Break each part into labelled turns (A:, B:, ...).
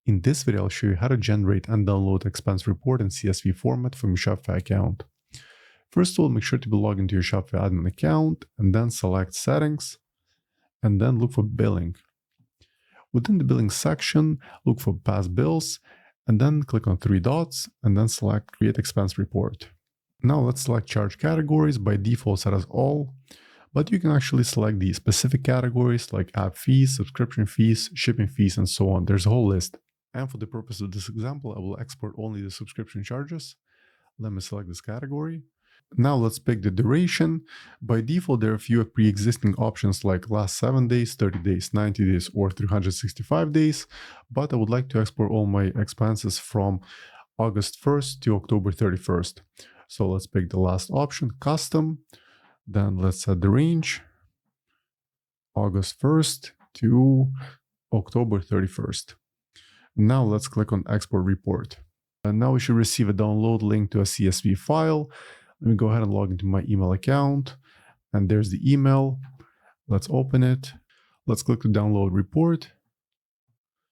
A: In this video, I'll show you how to generate and download expense report in CSV format from your Shopify account. First of all, make sure to be logged into your Shopify admin account and then select Settings and then look for Billing. Within the Billing section, look for Past Bills and then click on three dots and then select Create Expense Report. Now let's select Charge Categories. By default set as All, but you can actually select the specific categories like app fees, subscription fees, shipping fees, and so on. There's a whole list. And for the purpose of this example, I will export only the subscription charges. Let me select this category. Now let's pick the duration. By default, there are a few pre-existing options like last 7 days, 30 days, 90 days, or 365 days. But I would like to export all my expenses from August 1st to October 31st. So let's pick the last option, Custom. Then let's set the range, August 1st to October 31st. Now let's click on Export Report. And now we should receive a download link to a CSV file. Let me go ahead and log into my email account. And there's the email. Let's open it. Let's click to download report.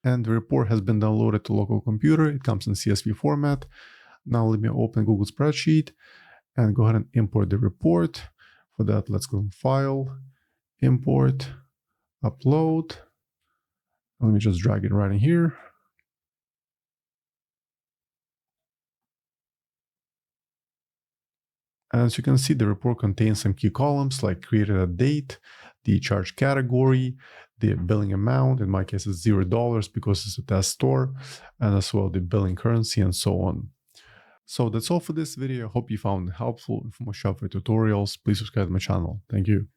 A: And the report has been downloaded to local computer. It comes in CSV format. Now let me open Google Spreadsheet and go ahead and import the report. For that, let's go to File, Import, Upload. Let me just drag it right in here. As you can see, the report contains some key columns like created a date, the charge category, the billing amount, in my case it's $0 because it's a test store, and as well the billing currency and so on. So that's all for this video. I hope you found it helpful. For more Shopify tutorials, please subscribe to my channel. Thank you.